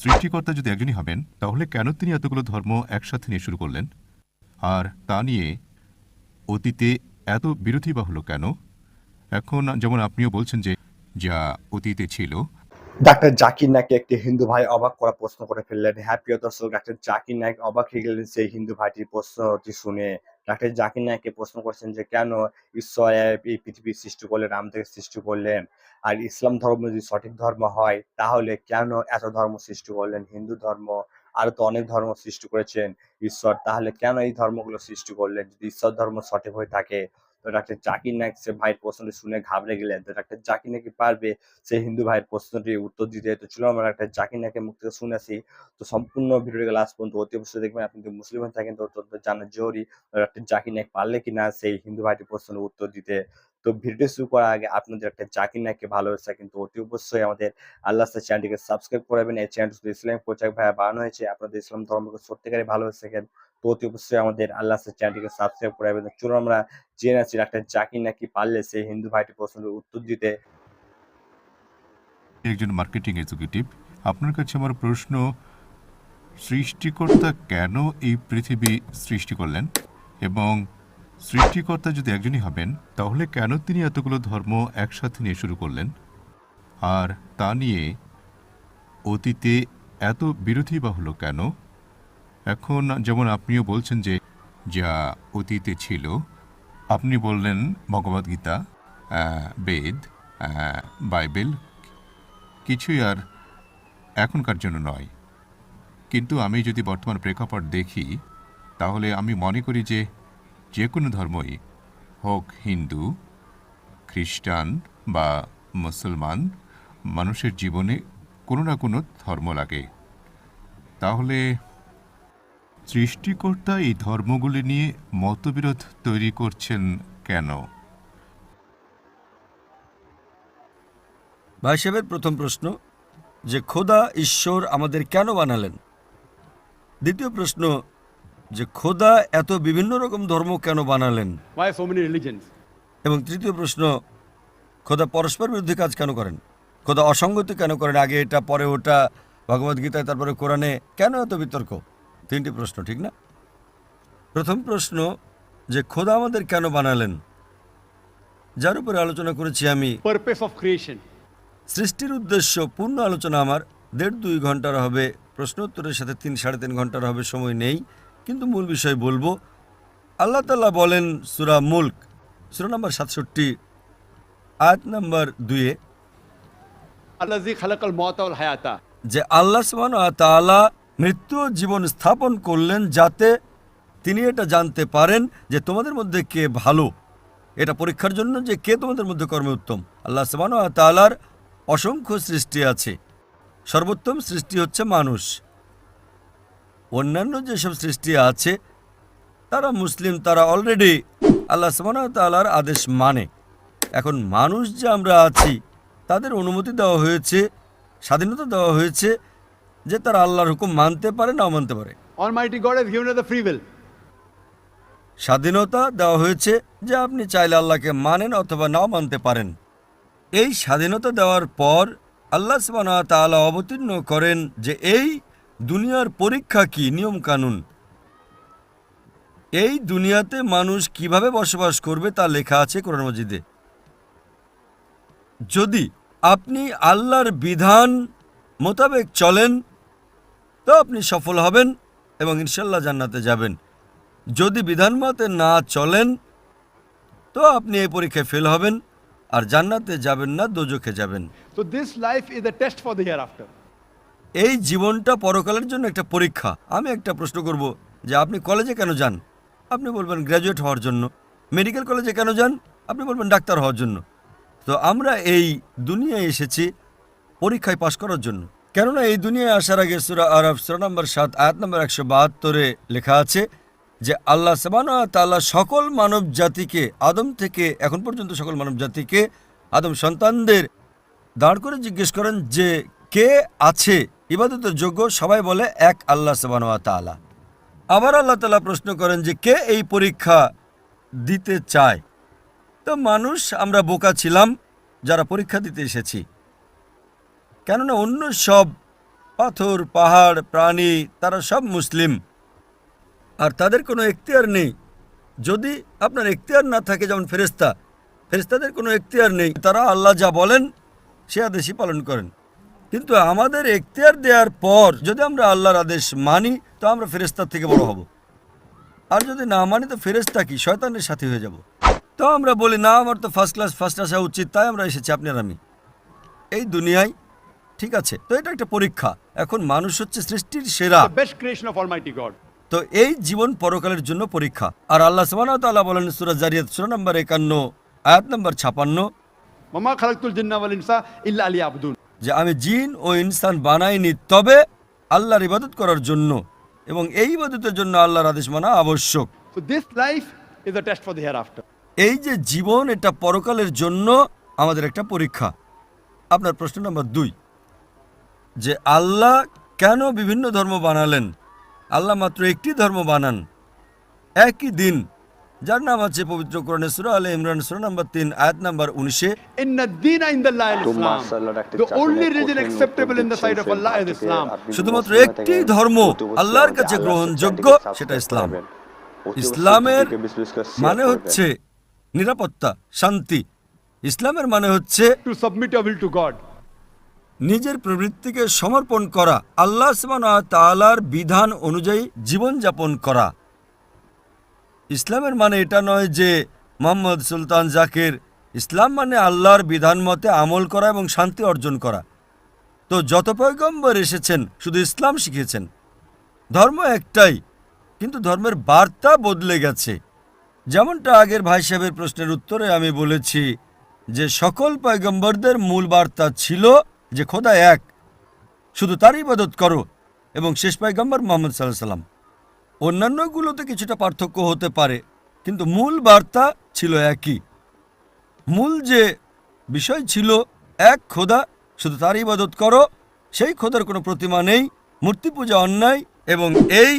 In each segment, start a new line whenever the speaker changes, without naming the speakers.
সৃষ্টিকর্তা যদি একজনই হবেন তাহলে কেন তিনি এতগুলো ধর্ম একসাথে নিয়ে শুরু করলেন? আর তা নিয়ে অতীতে এত বিরোধী বা হলো কেন? এখন যেমন আপনিও বলছেন যে যা অতীতে ছিল।
ডাক্তার জাকির নায়েককে একটি হিন্দু ভাই অবাক করা প্রশ্ন করে ফেললেন। হ্যাঁ প্রিয় দর্শক, ডাক্তার জাকির নায়েক অবাক হয়ে গেলেন সেই হিন্দু ভাইটির প্রশ্নটি শুনে। ডাক্তার জাকির নায়েককে প্রশ্ন করছেন যে কেন ঈশ্বর এই পৃথিবীর সৃষ্টি করলেন, আমাদের সৃষ্টি করলেন, আর ইসলাম ধর্ম যদি সঠিক ধর্ম হয় তাহলে কেন এত ধর্ম সৃষ্টি করলেন? হিন্দু ধর্ম আরো তো অনেক ধর্ম সৃষ্টি করেছেন ঈশ্বর, তাহলে কেন এই ধর্মগুলো সৃষ্টি করলেন যদি ঈশ্বর ধর্ম সঠিক হয়ে থাকে? তো ডাক্তার জাকির নায়েক সে ভাইয়ের প্রশ্নটি শুনে ঘাবড়ে গেলেন। তো ডাক্তার জাকির নায়েক কি পারবে সেই হিন্দু ভাইয়ের প্রশ্নটির উত্তর দিতে? তো চলুন আমরা ডাক্তার জাকির নায়েকের মুখ থেকে শুনে আসি। তো সম্পূর্ণ ভিডিওটি লাস্ট পর্যন্ত অতি অবশ্যই দেখবেন। আপনি যদি মুসলিম হয়ে থাকেন তো অত্যন্ত জানা জরুরি ডাক্তার জাকির নায়েক পারলে কিনা সেই হিন্দু ভাইটির প্রশ্নের উত্তর দিতে। তো ভিডিও শুরু করার আগে আপনাদের একটা জাকির নায়েককে ভালোবাসা কিন্তু অতি অবশ্যই আমাদের আল্লাহ চ্যানেলটিকে সাবস্ক্রাইব করবেন। এই চ্যানেলটি শুধু ইসলামিক প্রচার ভাইয়া বানানো হয়েছে। আপনাদের ইসলাম ধর্মকে সত্যিকারে ভালোবেসে থাকেন তো অতি অবশ্যই আমাদের আল্লাহ চ্যানেলটিকে সাবস্ক্রাইব করবেন। চলুন আমরা জেনে আছি ডাক্তার জাকির নায়েক কি পারলে সেই হিন্দু ভাইটির প্রশ্নের উত্তর দিতে।
একজন মার্কেটিং এক্সিকিউটিভ, আপনার কাছে আমার প্রশ্ন, সৃষ্টিকর্তা কেন এই পৃথিবী সৃষ্টি করলেন? এবং সৃষ্টিকর্তা যদি একজনই হবেন তাহলে কেন তিনি এতগুলো ধর্ম একসাথে নিয়ে শুরু করলেন? আর তা নিয়ে অতীতে এত বিরোধী বা হলো কেন? এখন যেমন আপনিও বলছেন যে যা অতীতে ছিল, আপনি বললেন ভগবদ্গীতা, বেদ, বাইবেল কিছুই আর এখনকার জন্য নয়। কিন্তু আমি যদি বর্তমান প্রেক্ষাপট দেখি তাহলে আমি মনে করি যে যে কোনো ধর্মই হোক, হিন্দু, খ্রিস্টান বা মুসলমান, মানুষের জীবনে কোনো না কোনো ধর্ম লাগে। তাহলে সৃষ্টিকর্তা এই ধর্মগুলি নিয়ে মতবিরোধ তৈরি করছেন কেন?
ভাই সাহেবের প্রথম প্রশ্ন যে খোদা ঈশ্বর আমাদের কেন বানালেন। দ্বিতীয় প্রশ্ন যে খোদা এত বিভিন্ন রকম ধর্ম কেন বানালেন।
Why so many religions?
এবং তৃতীয় প্রশ্ন, খোদা পরস্পর বিরোধী কাজ কেন করেন, খোদা অসঙ্গতি কেন করেন, আগে এটা পরে ওটা, ভগবদ্গীতায় তারপরে কোরআনে, কেন এত বিতর্ক? তিনটি প্রশ্ন, ঠিক না? প্রথম প্রশ্ন যে খোদা আমাদের কেন বানালেন, যার উপরে আলোচনা করেছি আমি।
Purpose of creation.
সৃষ্টির উদ্দেশ্য পূর্ণ আলোচনা আমার 1.5-2 ঘন্টার হবে, প্রশ্ন উত্তরের সাথে 3-3.5 ঘন্টার হবে, সময় নেই, কিন্তু মূল বিষয় বলবো। আল্লাহ তাআলা বলেন সূরা মুলক, সূরা নম্বর 67, আয়াত নম্বর 2,
Allazi khalaqal mauta wal hayata.
যে আল্লাহ সুবহানাহু ওয়া তাআলা মৃত্যু ও জীবন স্থাপন করলেন যাতে তিনি এটা জানতে পারেন যে তোমাদের মধ্যে কে ভালো, এটা পরীক্ষার জন্য যে কে তোমাদের মধ্যে কর্মে উত্তম। আল্লাহ সুবহানাহু ওয়া তাআলার অসংখ্য সৃষ্টি আছে, সর্বোত্তম সৃষ্টি হচ্ছে মানুষ। অন্যান্য যেসব সৃষ্টি আছে তারা মুসলিম, তারা অলরেডি আল্লাহ সুবহানাহু ওয়া তাআলার আদেশ মানে। এখন মানুষ যে আমরা আছি তাদের অনুমতি দেওয়া হয়েছে, স্বাধীনতা দেওয়া হয়েছে যে তারা আল্লাহর হুকুম মানতে পারে নাও মানতে পারে।
Almighty God has given us the free will.
স্বাধীনতা দেওয়া হয়েছে যে আপনি চাইলে আল্লাহকে মানেন অথবা নাও মানতে পারেন। এই স্বাধীনতা দেওয়ার পর আল্লাহ সুবহানাহু ওয়া তাআলা অবতীর্ণ করেন যে এই দুনিয়ার পরীক্ষা কি, নিয়ম কানুন। এই দুনিয়াতে মানুষ কিভাবে বসবাস করবে তা লেখা আছে কোরআন মাজিদে। যদি আপনি আল্লাহর বিধান মোতাবেক চলেন তো আপনি সফল হবেন এবং ইনশাল্লাহ জান্নাতে যাবেন। যদি বিধান মতে না চলেন তো আপনি এই পরীক্ষায় ফেল হবেন আর জান্নাতে যাবেন না, দোজখে যাবেন।
So this life is a test for the hereafter.
এই জীবনটা পরকালের জন্য একটা পরীক্ষা। আমি একটা প্রশ্ন করব যে আপনি কলেজে কেন যান? আপনি বলবেন গ্র্যাজুয়েট হওয়ার জন্য। মেডিকেল কলেজে কেন যান? আপনি বলবেন ডাক্তার হওয়ার জন্য। তো আমরা এই দুনিয়ায় এসেছি পরীক্ষায় পাশ করার জন্য। কেননা এই দুনিয়ায় আসার আগে সূরা আরাফ সূরা নম্বর 7 আয়াত নম্বর 172 লেখা আছে যে আল্লাহ সুবহানাহু ওয়া তাআলা সকল মানব জাতিকে, আদম থেকে এখন পর্যন্ত সকল মানব জাতিকে, আদম সন্তানদের দাঁড় করে জিজ্ঞেস করেন যে কে আছে ইবাদতের যোগ্য। সবাই বলে এক আল্লাহ সুবহানাহু ওয়া তাআলা। আবার আল্লাহ তাআলা প্রশ্ন করেন যে কে এই পরীক্ষা দিতে চায়। তো মানুষ আমরা বোকা ছিলাম যারা পরীক্ষা দিতে এসেছি, কেননা অন্য সব পাথর, পাহাড়, প্রাণী, তারা সব মুসলিম। আর তাদের কোনো এখতিয়ার নেই। যদি আপনার এখতিয়ার না থাকে, যেমন ফেরেশতাদের কোনো এখতিয়ার নেই, তারা আল্লাহ যা বলেন সে আদেশই পালন করেন। কিন্তু আমাদের এখতিয়ার দেওয়ার পর যদি আমরা আল্লাহর আদেশ মানি, তো আমরা ফেরেশতার থেকে বড় হব। আর যদি না মানি, তো ফেরেশতা কি শয়তানের সাথী হয়ে যাব। তো আমরা বলি, না, আমার তো ফার্স্ট আসা উচিত, তাই আমরা এসেছি আপনি আর আমি এই দুনিয়ায়। ঠিক আছে, তো এটা একটা পরীক্ষা। এখন মানুষ হচ্ছে সৃষ্টির সেরা,
The best creation of Almighty God.
তো এই জীবন পরকালের জন্য পরীক্ষা। আর আল্লাহ সুবহানাহু ওয়া তাআলা বলেন সূরা জারিয়াত সূরা নম্বর 51 আয়াত নম্বর 56
وما خلقت الجن والإنس إلا ليعبدون.
যে আমি জিন ও ইনসান বানাইনি তবে আল্লাহর ইবাদত করার জন্য, এবং এই ইবাদতের জন্য আল্লাহর আদেশ মানা আবশ্যক।
So this life is a test for the hereafter.
এই যে জীবন, এটা পরকালের জন্য আমাদের একটা পরীক্ষা। আপনার প্রশ্ন নম্বর 2, যে আল্লাহ কেন বিভিন্ন ধর্ম বানালেন? আল্লাহ মাত্র একটি ধর্ম বানান একই দিন, যার নাম আছে পবিত্র কোরআনে সূরা আলে ইমরান সূরা নম্বর 3 আয়াত নম্বর 19-এ,
إن الدين عند الله الإسلام. The only religion acceptable in the sight of Allah is Islam.
শুধুমাত্র একটি ধর্ম আল্লাহর কাছে গ্রহণযোগ্য, সেটা ইসলাম। ইসলামের মানে হচ্ছে নিরাপত্তা, শান্তি। ইসলামের মানে হচ্ছে
To submit your will to God.
নিজের প্রবৃত্তিকে সমর্পণ করা, আল্লাহ সুবহানাহু ওয়া তাআলার বিধান অনুযায়ী জীবনযাপন করা। ইসলামের মানে এটা নয় যে মোহাম্মদ সুলতান জাকির, ইসলাম মানে আল্লাহর বিধান মতে আমল করা এবং শান্তি অর্জন করা। তো যত পয়গম্বর এসেছেন শুধু ইসলাম শিখিয়েছেন। ধর্ম একটাই, কিন্তু ধর্মের বার্তা বদলে গেছে। যেমনটা আগের ভাই সাহেবের প্রশ্নের উত্তরে আমি বলেছি যে সকল পয়গম্বরদের মূল বার্তা ছিল যে খোদা এক, শুধু তার ইবাদত করো, এবং শেষ পয়গম্বর মুহাম্মদ সাল্লাল্লাহু আলাইহি সাল্লাম। অন্যান্যগুলোতে কিছুটা পার্থক্য হতে পারে, কিন্তু মূল বার্তা ছিল একই। মূল যে বিষয় ছিল এক খোদা, শুধু তার ইবাদত করো, সেই খোদার কোনো প্রতিমা নেই, মূর্তি পূজা অন্যায়, এবং এই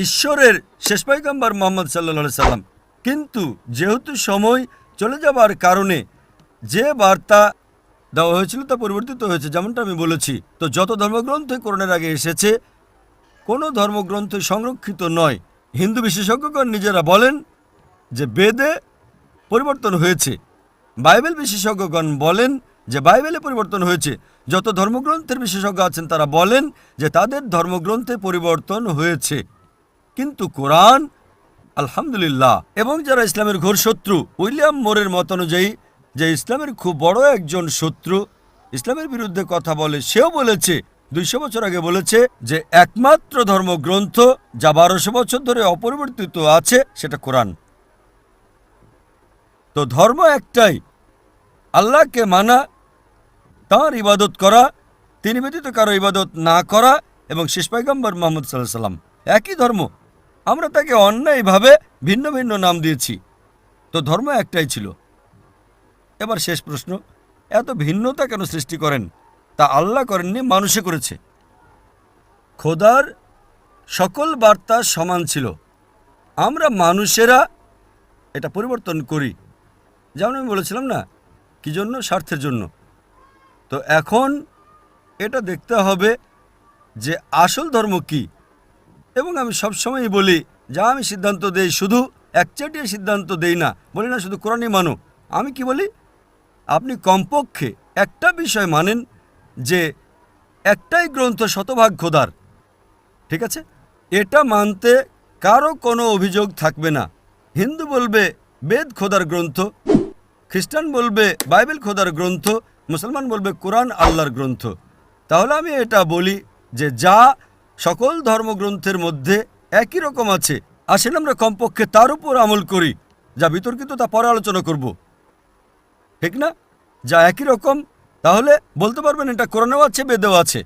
ঈশ্বরের শেষ পয়গম্বর মুহাম্মদ সাল্লাল্লাহু আলাইহি সাল্লাম। কিন্তু যেহেতু সময় চলে যাবার কারণে যে বার্তা দেওয়া হয়েছিল তা পরিবর্তিত হয়েছে, যেমনটা আমি বলেছি। তো যত ধর্মগ্রন্থই কোরআনের আগে এসেছে, কোনো ধর্মগ্রন্থ সংরক্ষিত নয়। হিন্দু বিশেষজ্ঞগণ নিজেরা বলেন যে বেদে পরিবর্তন হয়েছে, বাইবেল বিশেষজ্ঞগণ বলেন যে বাইবেলে পরিবর্তন হয়েছে। যত ধর্মগ্রন্থের বিশেষজ্ঞ আছেন তারা বলেন যে তাদের ধর্মগ্রন্থে পরিবর্তন হয়েছে, কিন্তু কোরআন আলহামদুলিল্লাহ। এবং যারা ইসলামের ঘোর শত্রু, উইলিয়াম মোরের মত অনুযায়ী, যে ইসলামের খুব বড় একজন শত্রু ইসলামের বিরুদ্ধে কথা বলে, সেও বলেছে 200 বছর আগে বলেছে যে একমাত্র ধর্মগ্রন্থ যা 1200 বছর ধরে অপরিবর্তিত আছে সেটা কোরআন। তো ধর্ম একটাই, আল্লাহকে মানা, তাঁর ইবাদত করা, তিনি ব্যতীত কারো ইবাদত না করা, এবং শেষ পয়গম্বর মুহাম্মদ সাল্লাল্লাহু আলাইহি সাল্লাম। একই ধর্ম, আমরা তাকে অন্যায়ভাবে ভিন্ন ভিন্ন নাম দিয়েছি। তো ধর্ম একটাই ছিল। এবার শেষ প্রশ্ন, এত ভিন্নতা কেন সৃষ্টি করেন? তা আল্লাহ করেননি, মানুষে করেছে। খোদার সকল বার্তা সমান ছিল, আমরা মানুষেরা এটা পরিবর্তন করি। যেমন আমি বলেছিলাম না, কি জন্য? স্বার্থের জন্য। তো এখন এটা দেখতে হবে যে আসল ধর্ম কি। এবং আমি সবসময়ই বলি, যা আমি সিদ্ধান্ত দেই শুধু একচাটিয়া সিদ্ধান্ত দেই না, বলি না শুধু কোরআনই মানো। আমি কি বলি, আপনি কমপক্ষে একটা বিষয় মানেন যে একটাই গ্রন্থ শতভাগ খোদার, ঠিক আছে? এটা মানতে কারো কোনো অভিযোগ থাকবে না। হিন্দু বলবে বেদ খোদার গ্রন্থ, খ্রিস্টান বলবে বাইবেল খোদার গ্রন্থ, মুসলমান বলবে কোরআন আল্লাহর গ্রন্থ। তাহলে আমি এটা বলি যে যা সকল ধর্মগ্রন্থের মধ্যে একই রকম আছে, আসেন আমরা কমপক্ষে তার উপর আমল করি। যা বিতর্কিত তা পরে আলোচনা করব, ঠিক না? যা একই রকম, তাহলে বলতে পারবেন এটা কোরআনেও আছে, বেদেও আছে।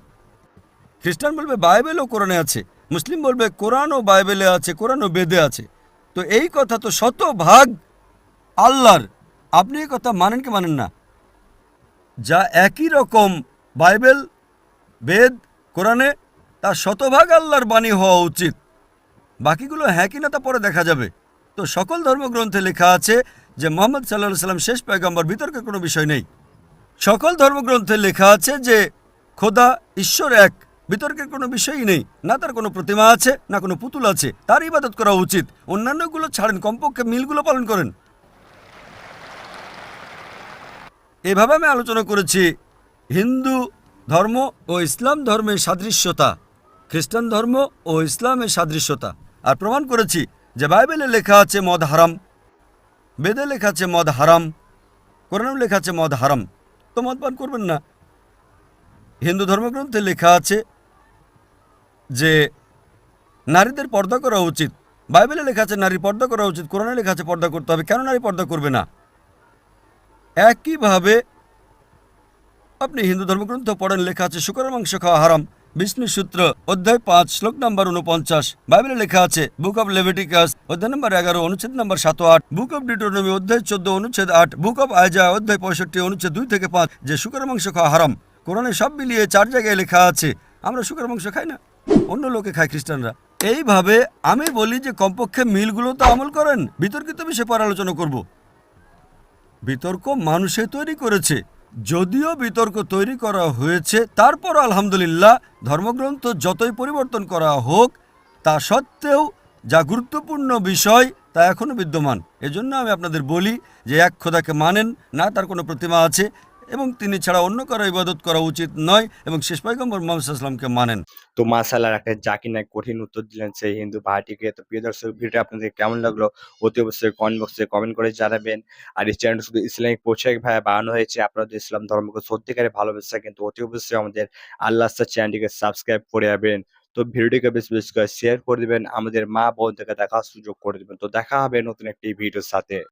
খ্রিস্টান বলবে বাইবেলও কোরআনে আছে, মুসলিম বলবে কোরআন ও বাইবেলে আছে, কোরআন ও বেদে আছে। তো এই কথা তো শতভাগ আল্লাহর। আপনি এই কথা মানেন কি মানেন না? যা একই রকম বাইবেল, বেদ, কোরআনে, তা শতভাগ আল্লাহর বাণী হওয়া উচিত। বাকিগুলো হ্যাঁ কিনা তা পরে দেখা যাবে। তো সকল ধর্মগ্রন্থে লেখা আছে যে মুহাম্মদ সাল্লাল্লাহু আলাইহি সাল্লাম শেষ পয়গম্বর, বিতর্কের কোনো বিষয় নেই। সকল ধর্মগ্রন্থে লেখা আছে যে খোদা ঈশ্বর এক, বিতর্কের কোনো বিষয়ই নেই, না তার কোনো প্রতিমা আছে না কোনো পুতুল আছে, তার ইবাদত করা উচিত। অন্যান্যগুলো ছাড়েন, কমপক্ষে মিলগুলো পালন করেন। এভাবে আমি আলোচনা করেছি হিন্দু ধর্ম ও ইসলাম ধর্মের সাদৃশ্যতা, খ্রিস্টান ধর্ম ও ইসলামের সাদৃশ্যতা, আর প্রমাণ করেছি যে বাইবেলে লেখা আছে মদ হারাম, বেদে লেখা আছে মদ হারাম, কোরআনেও লেখা আছে মদ হারাম, তো মদ পান করবেন না। হিন্দু ধর্মগ্রন্থে লেখা আছে যে নারীদের পর্দা করা উচিত, বাইবেলে লেখা আছে নারী পর্দা করা উচিত, কোরআনে লেখা আছে পর্দা করতে হবে, কেন নারী পর্দা করবে না? একইভাবে আপনি হিন্দু ধর্মগ্রন্থ পড়েন, লেখা আছে শুকরের মাংস খাওয়া হারাম, বিষ্ণু সূত্র অধ্যায় 5 শ্লোক নম্বর 49। বাইবেলে লেখা আছে বুক অব লেভিটিকাস অধ্যায় নম্বর 11 অনুচ্ছেদ নম্বর 7 ও 8, বুক অব ডিউটোনমি অধ্যায় 14 অনুচ্ছেদ 8, বুক অব আইজায়া অধ্যায় 65 অনুচ্ছেদ 2 থেকে 5 যে শুকরের মাংস খাওয়া হারাম। কোরআনে সব মিলিয়ে 4 জায়গায় লেখা আছে। আমরা শুকরের মাংস খাই না, অন্য লোকে খায়, খ্রিস্টানরা। এইভাবে আমি বলি যে কমপক্ষে মিলগুলো তো আমল করেন। বিতর্কিত বিষয়ে পরে আলোচনা করব। বিতর্ক মানুষে তৈরি করেছে, যদিও বিতর্ক তৈরি করা হয়েছে, তারপর আলহামদুলিল্লাহ ধর্মগ্রন্থ যতই পরিবর্তন করা হোক, তা সত্ত্বেও যা গুরুত্বপূর্ণ বিষয় তা এখনো বিদ্যমান। এজন্য আমি আপনাদের বলি যে এক খোদাকে মানেন না, তার কোনো প্রতিমা আছে এবং তিনি ছাড়া অন্য কারো ইবাদত করা উচিত নয়, এবং শেষ পয়গম্বর মুহাম্মদ সাল্লাল্লাহু আলাইহি ওয়াসাল্লামকে মানেন।
তো মাশাআল্লাহ একটা জাকির নায়েক কঠিন উত্তর দিলেন সেই হিন্দু ভাইটিকে। তো প্রিয় দর্শক, ভিডিওটা আপনাদের কেমন লাগলো অতি অবশ্যই কমেন্ট বক্সে কমেন্ট করে জানাবেন। আর এই চ্যানেলটা শুধু ইসলামিক পোশাক ভাইয়া বানানো হয়েছে, আপনারা যদি ইসলাম ধর্মকে সত্যিকারে ভালোবাসে কিন্তু অতি অবশ্যই আমাদের আল্লাহ চ্যানেলটিকে সাবস্ক্রাইব করে যাবেন। তো ভিডিওটিকে বেশি বেশি করে শেয়ার করে দিবেন, আমাদের মা বোনদেরকে দেখার সুযোগ করে দিবেন। তো দেখা হবে নতুন একটি ভিডিওর সাথে।